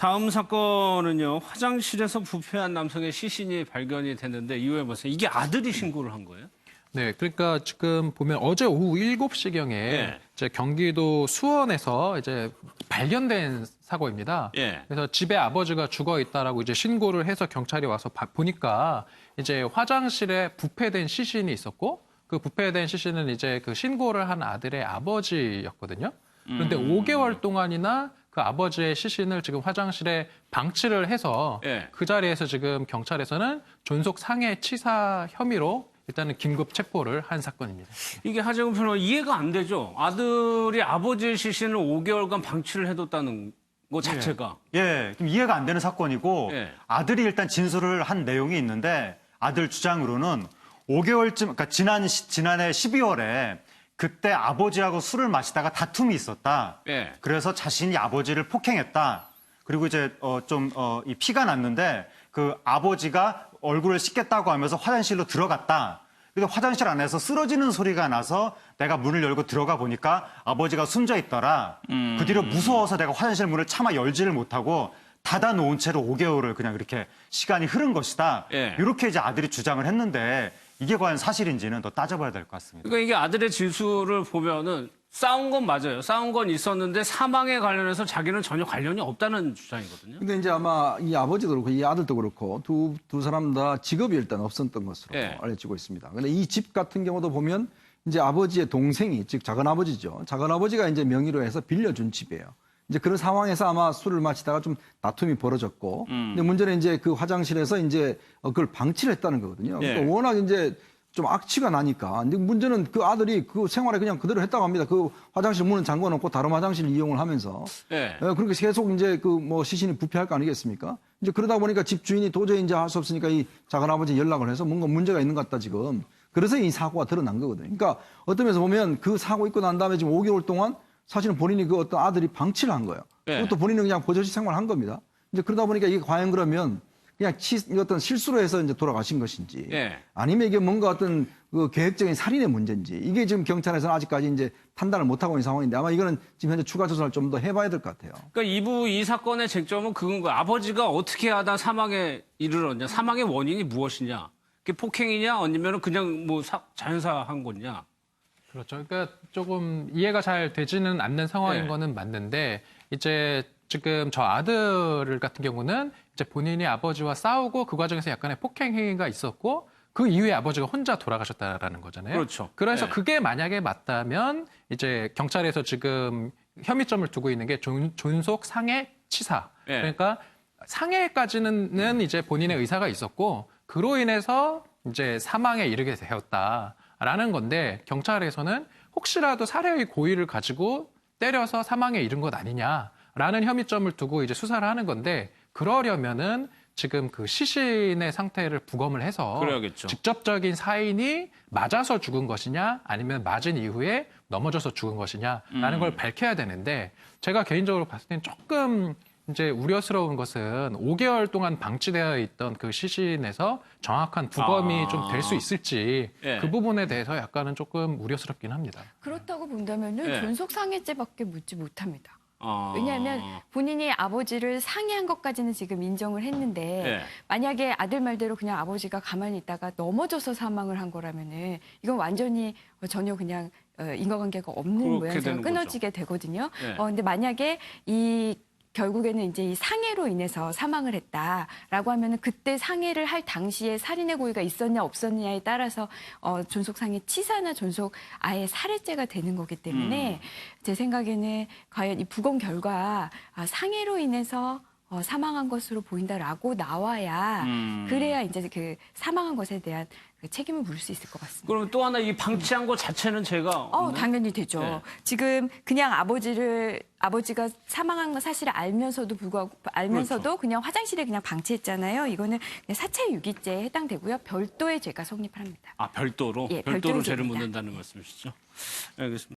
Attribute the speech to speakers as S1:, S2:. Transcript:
S1: 다음 사건은요. 화장실에서 부패한 남성의 시신이 발견이 됐는데 이후에 보세요. 이게 아들이 신고를 한 거예요?
S2: 네, 그러니까 지금 보면 어제 오후 7시경에
S1: 예.
S2: 이제 경기도 수원에서 이제 발견된 사고입니다.
S1: 예.
S2: 그래서 집에 아버지가 죽어 있다라고 이제 신고를 해서 경찰이 와서 보니까 이제 화장실에 부패된 시신이 있었고 그 부패된 시신은 이제 그 신고를 한 아들의 아버지였거든요. 그런데 5개월 동안이나 그 아버지의 시신을 지금 화장실에 방치를 해서
S1: 예.
S2: 그 자리에서 지금 경찰에서는 존속 상해 치사 혐의로 일단은 긴급 체포를 한 사건입니다.
S1: 이게 하재근 변호사 이해가 안 되죠. 아들이 아버지의 시신을 5개월간 방치를 해뒀다는 거 자체가.
S3: 예, 좀 이해가 안 되는 사건이고
S1: 예.
S3: 아들이 일단 진술을 한 내용이 있는데 아들 주장으로는 5개월쯤, 그러니까 지난해 12월에 그때 아버지하고 술을 마시다가 다툼이 있었다.
S1: 예.
S3: 그래서 자신이 아버지를 폭행했다. 그리고 이제 이 피가 났는데 그 아버지가 얼굴을 씻겠다고 하면서 화장실로 들어갔다. 그래서 화장실 안에서 쓰러지는 소리가 나서 내가 문을 열고 들어가 보니까 아버지가 숨져 있더라. 그 뒤로 무서워서 내가 화장실 문을 차마 열지를 못하고 닫아놓은 채로 5개월을 그냥 이렇게 시간이 흐른 것이다.
S1: 예.
S3: 이렇게 이제 아들이 주장을 했는데 이게 과연 사실인지는 더 따져봐야 될 것 같습니다.
S1: 그러니까 이게 아들의 진술을 보면은 싸운 건 맞아요. 싸운 건 있었는데 사망에 관련해서 자기는 전혀 관련이 없다는 주장이거든요.
S4: 근데 이제 아마 이 아버지도 그렇고 이 아들도 그렇고 두 사람 다 직업이 일단 없었던 것으로
S1: 예.
S4: 알려지고 있습니다. 근데 이 집 같은 경우도 보면 이제 아버지의 동생이 즉 작은 아버지죠. 작은 아버지가 이제 명의로 해서 빌려준 집이에요. 이제 그런 상황에서 아마 술을 마시다가 좀 다툼이 벌어졌고, 근데 문제는 이제 그 화장실에서 이제 그걸 방치를 했다는 거거든요.
S1: 예.
S4: 그러니까 워낙 이제 좀 악취가 나니까. 근데 문제는 그 아들이 그 생활에 그냥 그대로 했다고 합니다. 그 화장실 문은 잠궈 놓고 다른 화장실 이용을 하면서.
S1: 예.
S4: 그렇게 계속 이제 그 뭐 시신이 부패할 거 아니겠습니까? 이제 그러다 보니까 집 주인이 도저히 이제 할 수 없으니까 이 작은 아버지 연락을 해서 뭔가 문제가 있는 것 같다 지금. 그래서 이 사고가 드러난 거거든요. 그러니까 어떤 면에서 보면 그 사고 있고 난 다음에 지금 5개월 동안 사실은 본인이 그 어떤 아들이 방치를 한 거예요.
S1: 예.
S4: 그것도 본인은 그냥 버젓이 생활한 겁니다. 이제 그러다 보니까 이게 과연 그러면 그냥 어떤 실수로 해서 이제 돌아가신 것인지
S1: 예.
S4: 아니면 이게 뭔가 어떤 그 계획적인 살인의 문제인지 이게 지금 경찰에서는 아직까지 이제 판단을 못 하고 있는 상황인데 아마 이거는 지금 현재 추가 조사를 좀 더 해봐야 될 것 같아요.
S1: 그러니까 이 사건의 쟁점은 그건 거예요. 아버지가 어떻게 하다 사망에 이르렀냐. 사망의 원인이 무엇이냐. 그게 폭행이냐 아니면 그냥 뭐 자연사한 거냐.
S2: 그렇죠. 그러니까 조금 이해가 잘 되지는 않는 상황인
S1: 네.
S2: 거는 맞는데 이제 지금 저 아들 같은 경우는 이제 본인이 아버지와 싸우고 그 과정에서 약간의 폭행 행위가 있었고 그 이후에 아버지가 혼자 돌아가셨다라는 거잖아요.
S1: 그렇죠.
S2: 그래서
S1: 네.
S2: 그게 만약에 맞다면 이제 경찰에서 지금 혐의점을 두고 있는 게 존속 상해 치사.
S1: 네.
S2: 그러니까 상해까지는 이제 본인의 의사가 있었고 그로 인해서 이제 사망에 이르게 되었다라는 건데 경찰에서는 혹시라도 살해의 고의를 가지고 때려서 사망에 이른 것 아니냐라는 혐의점을 두고 이제 수사를 하는 건데 그러려면은 지금 그 시신의 상태를 부검을 해서
S1: 그래야겠죠.
S2: 직접적인 사인이 맞아서 죽은 것이냐 아니면 맞은 이후에 넘어져서 죽은 것이냐라는 걸 밝혀야 되는데 제가 개인적으로 봤을 때는 조금 이제 우려스러운 것은 5개월 동안 방치되어 있던 그 시신에서 정확한 부검이 좀 될 수 있을지
S1: 예.
S2: 그 부분에 대해서 약간은 조금 우려스럽긴 합니다.
S5: 그렇다고 본다면은
S1: 네.
S5: 존속상해죄밖에 묻지 못합니다.
S1: 아.
S5: 왜냐하면 본인이 아버지를 상해한 것까지는 지금 인정을 했는데
S1: 네.
S5: 만약에 아들 말대로 그냥 아버지가 가만히 있다가 넘어져서 사망을 한 거라면은 이건 완전히 전혀 그냥 인과관계가 없는
S1: 그렇게
S5: 모양새가
S1: 되는
S5: 끊어지게 되거든요.
S1: 네.
S5: 근데 만약에 결국에는 이제 이 상해로 인해서 사망을 했다라고 하면은 그때 상해를 할 당시에 살인의 고의가 있었냐 없었냐에 따라서 존속상해 치사나 존속 아예 살해죄가 되는 거기 때문에 제 생각에는 과연 이 부검 결과 상해로 인해서 사망한 것으로 보인다라고 나와야 그래야 이제 그 사망한 것에 대한 그 책임을 물을 수 있을 것 같습니다.
S1: 그럼 또 하나 이 방치한 거 자체는 제가 없나요?
S5: 당연히 되죠.
S1: 네.
S5: 지금 그냥 아버지가 사망한 거 사실을 알면서도 불구하고
S1: 그렇죠.
S5: 그냥 화장실에 그냥 방치했잖아요. 이거는 그냥 사체 유기죄에 해당되고요. 별도의 죄가 성립합니다.
S1: 별도로?
S5: 예,
S1: 별도로
S5: 별도의
S1: 죄를
S5: 죄입니다.
S1: 묻는다는 말씀이시죠? 알겠습니다.